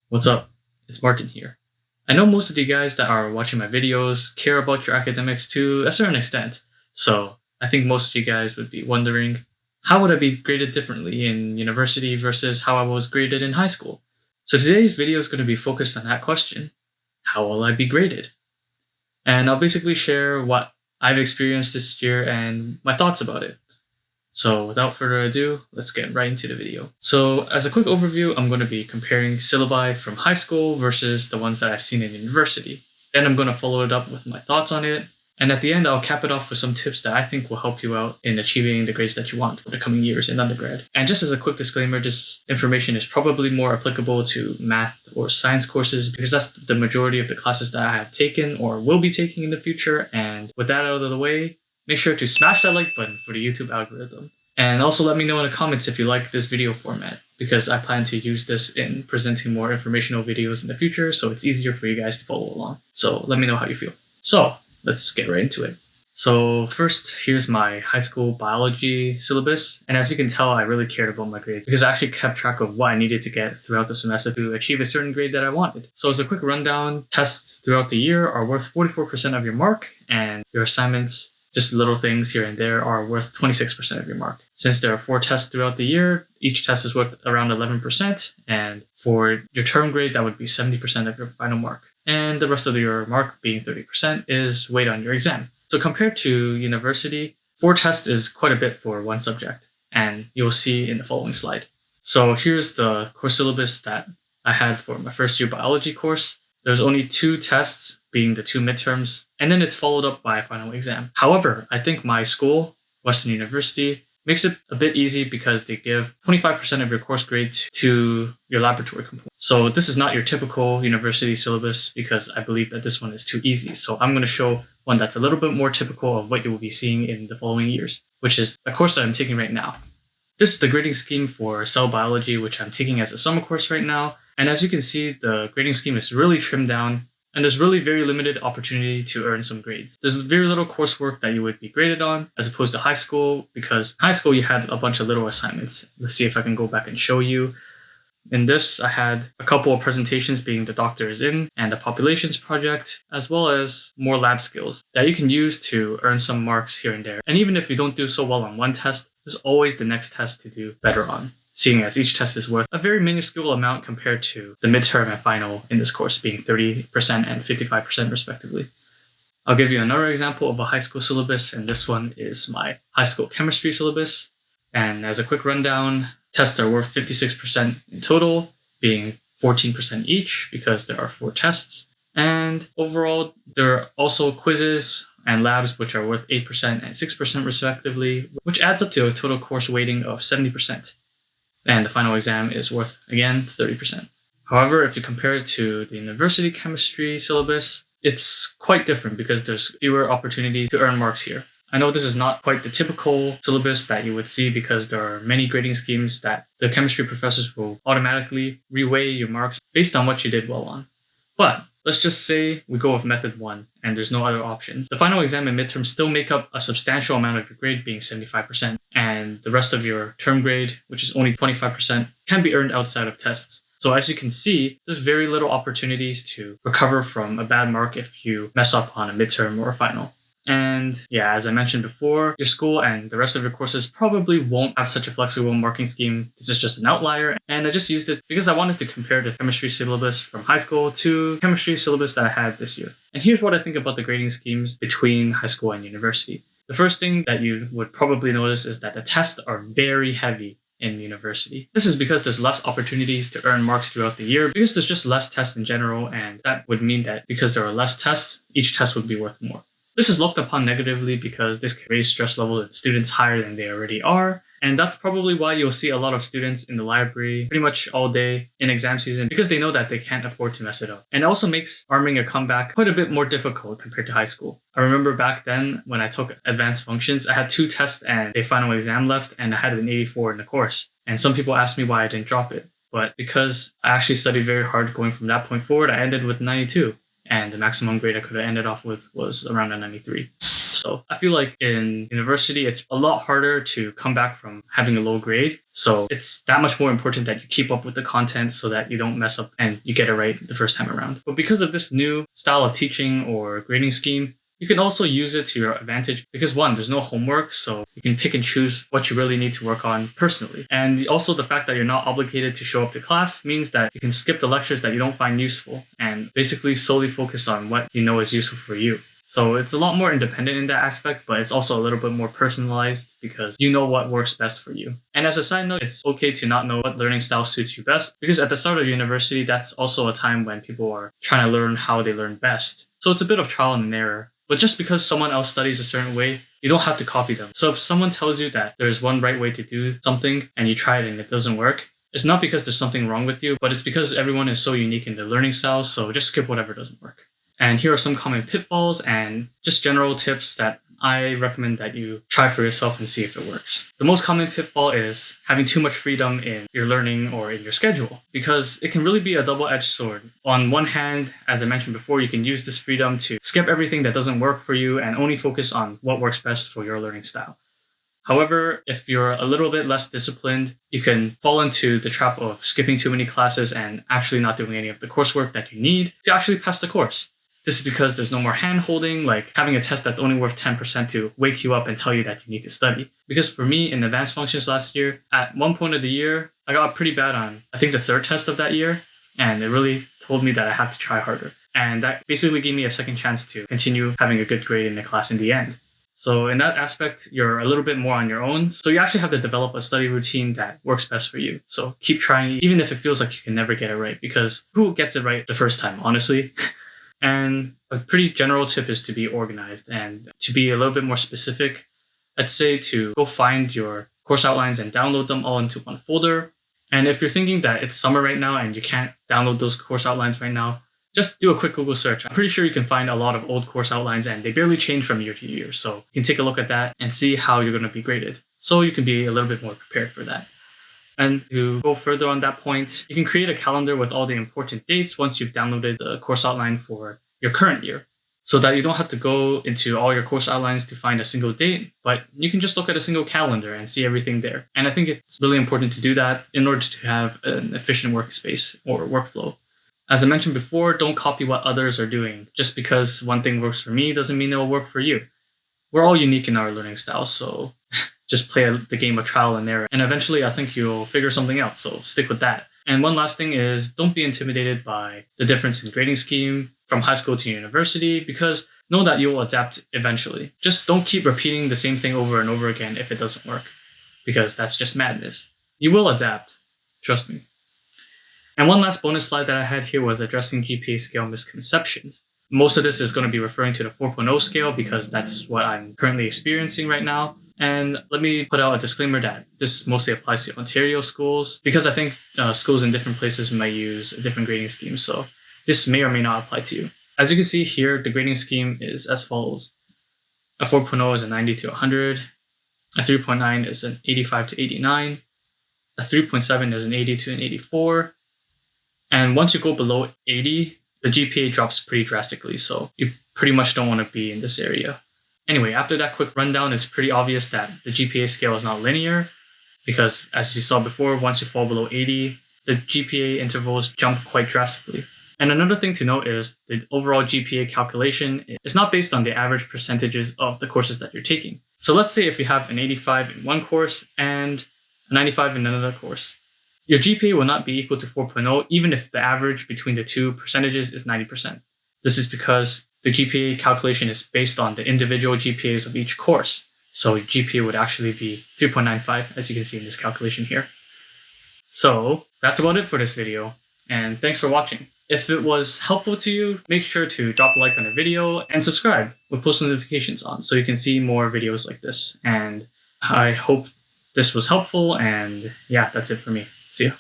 What's up? It's Martin here. I know most of you guys that are watching my videos care about your academics to a certain extent, so I think most of you guys would be wondering, how would I be graded differently in university versus how I was graded in high school? So today's video is going to be focused on that question. How will I be graded? And I'll basically share what I've experienced this year and my thoughts about it. So without further ado, let's get right into the video. So as a quick overview, I'm going to be comparing syllabi from high school versus the ones that I've seen in university. Then I'm going to follow it up with my thoughts on it. And at the end, I'll cap it off with some tips that I think will help you out in achieving the grades that you want for the coming years in undergrad. And just as a quick disclaimer, this information is probably more applicable to math or science courses because that's the majority of the classes that I have taken or will be taking in the future. And with that out of the way, make sure to smash that like button for the YouTube algorithm. And also let me know in the comments if you like this video format, because I plan to use this in presenting more informational videos in the future, so it's easier for you guys to follow along. So let me know how you feel. So let's get right into it. So first, here's my high school biology syllabus. And as you can tell, I really cared about my grades because I actually kept track of what I needed to get throughout the semester to achieve a certain grade that I wanted. So as a quick rundown, tests throughout the year are worth 44% of your mark, and your assignments, just little things here and there, are worth 26% of your mark. Since there are 4 tests throughout the year, each test is worth around 11%. And for your term grade, that would be 70% of your final mark. And the rest of your mark, being 30%, is weighed on your exam. So compared to university, 4 tests is quite a bit for one subject, and you'll see in the following slide. So here's the course syllabus that I had for my first year biology course. There's only 2 tests, being the 2 midterms, and then it's followed up by a final exam. However, I think my school, Western University, makes it a bit easy because they give 25% of your course grade to your laboratory component. So this is not your typical university syllabus because I believe that this one is too easy. So I'm going to show one that's a little bit more typical of what you will be seeing in the following years, which is a course that I'm taking right now. This is the grading scheme for cell biology, which I'm taking as a summer course right now. And as you can see, the grading scheme is really trimmed down, and there's really very limited opportunity to earn some grades. There's very little coursework that you would be graded on, as opposed to high school, because high school you had a bunch of little assignments. Let's see if I can go back and show you. In this, I had a couple of presentations, being the Doctor is In and the Populations Project, as well as more lab skills that you can use to earn some marks here and there. And even if you don't do so well on one test, there's always the next test to do better on, seeing as each test is worth a very minuscule amount compared to the midterm and final in this course, being 30% and 55% respectively. I'll give you another example of a high school syllabus, and this one is my high school chemistry syllabus. And as a quick rundown, tests are worth 56% in total, being 14% each because there are 4 tests. And overall, there are also quizzes and labs which are worth 8% and 6% respectively, which adds up to a total course weighting of 70%. And the final exam is worth, again, 30%. However, if you compare it to the university chemistry syllabus, it's quite different because there's fewer opportunities to earn marks here. I know this is not quite the typical syllabus that you would see because there are many grading schemes that the chemistry professors will automatically reweigh your marks based on what you did well on. But let's just say we go with method 1 and there's no other options. The final exam and midterms still make up a substantial amount of your grade, being 75%, and the rest of your term grade, which is only 25%, can be earned outside of tests. So as you can see, there's very little opportunities to recover from a bad mark if you mess up on a midterm or a final. And yeah, as I mentioned before, your school and the rest of your courses probably won't have such a flexible marking scheme. This is just an outlier, and I just used it because I wanted to compare the chemistry syllabus from high school to chemistry syllabus that I had this year. And here's what I think about the grading schemes between high school and university. The first thing that you would probably notice is that the tests are very heavy in university. This is because there's less opportunities to earn marks throughout the year because there's just less tests in general, and that would mean that because there are less tests, each test would be worth more. This is looked upon negatively because this can raise stress level in students higher than they already are. And that's probably why you'll see a lot of students in the library pretty much all day in exam season because they know that they can't afford to mess it up. And it also makes arming a comeback quite a bit more difficult compared to high school. I remember back then when I took advanced functions, I had 2 tests and a final exam left, and I had an 84 in the course. And some people asked me why I didn't drop it. But because I actually studied very hard going from that point forward, I ended with 92. and the maximum grade I could have ended off with was around a 93. So I feel like in university, it's a lot harder to come back from having a low grade. So it's that much more important that you keep up with the content so that you don't mess up and you get it right the first time around. But because of this new style of teaching or grading scheme, you can also use it to your advantage because one, there's no homework, so you can pick and choose what you really need to work on personally. And also the fact that you're not obligated to show up to class means that you can skip the lectures that you don't find useful and basically solely focus on what you know is useful for you. So it's a lot more independent in that aspect, but it's also a little bit more personalized because you know what works best for you. And as a side note, it's okay to not know what learning style suits you best because at the start of university, that's also a time when people are trying to learn how they learn best. So it's a bit of trial and error. But just because someone else studies a certain way, you don't have to copy them. So if someone tells you that there's one right way to do something and you try it and it doesn't work, it's not because there's something wrong with you, but it's because everyone is so unique in their learning styles. So just skip whatever doesn't work. And here are some common pitfalls and just general tips that I recommend that you try for yourself and see if it works. The most common pitfall is having too much freedom in your learning or in your schedule, because it can really be a double-edged sword. On one hand, as I mentioned before, you can use this freedom to skip everything that doesn't work for you and only focus on what works best for your learning style. However, if you're a little bit less disciplined, you can fall into the trap of skipping too many classes and actually not doing any of the coursework that you need to actually pass the course. This is because there's no more hand-holding, like having a test that's only worth 10% to wake you up and tell you that you need to study. Because for me, in advanced functions last year, at one point of the year, I got pretty bad on, I think, the third test of that year, and it really told me that I had to try harder. And that basically gave me a second chance to continue having a good grade in the class in the end. So in that aspect, you're a little bit more on your own. So you actually have to develop a study routine that works best for you. So keep trying, even if it feels like you can never get it right, because who gets it right the first time, honestly? And a pretty general tip is to be organized and to be a little bit more specific. I'd say to go find your course outlines and download them all into one folder. And if you're thinking that it's summer right now and you can't download those course outlines right now, just do a quick Google search. I'm pretty sure you can find a lot of old course outlines and they barely change from year to year. So you can take a look at that and see how you're going to be graded. So you can be a little bit more prepared for that. And to go further on that point, you can create a calendar with all the important dates once you've downloaded the course outline for your current year, so that you don't have to go into all your course outlines to find a single date, but you can just look at a single calendar and see everything there. And I think it's really important to do that in order to have an efficient workspace or workflow. As I mentioned before, don't copy what others are doing. Just because one thing works for me doesn't mean it will work for you. We're all unique in our learning styles, so just play the game of trial and error. And eventually, I think you'll figure something out, so stick with that. And one last thing is don't be intimidated by the difference in grading scheme from high school to university, because know that you'll adapt eventually. Just don't keep repeating the same thing over and over again if it doesn't work, because that's just madness. You will adapt, trust me. And one last bonus slide that I had here was addressing GPA scale misconceptions. Most of this is going to be referring to the 4.0 scale because that's what I'm currently experiencing right now. And let me put out a disclaimer that this mostly applies to Ontario schools because I think schools in different places might use a different grading scheme. So this may or may not apply to you. As you can see here, the grading scheme is as follows. A 4.0 is a 90 to 100. A 3.9 is an 85 to 89. A 3.7 is an 80 to an 84. And once you go below 80, the GPA drops pretty drastically. So you pretty much don't want to be in this area. Anyway, after that quick rundown, it's pretty obvious that the GPA scale is not linear because, as you saw before, once you fall below 80, the GPA intervals jump quite drastically. And another thing to note is the overall GPA calculation is not based on the average percentages of the courses that you're taking. So let's say if you have an 85 in one course and a 95 in another course, your GPA will not be equal to 4.0 even if the average between the two percentages is 90%. This is because the GPA calculation is based on the individual GPAs of each course. So GPA would actually be 3.95, as you can see in this calculation here. So that's about it for this video, and thanks for watching. If it was helpful to you, make sure to drop a like on the video and subscribe with post notifications on so you can see more videos like this. And I hope this was helpful, and yeah, that's it for me. See ya.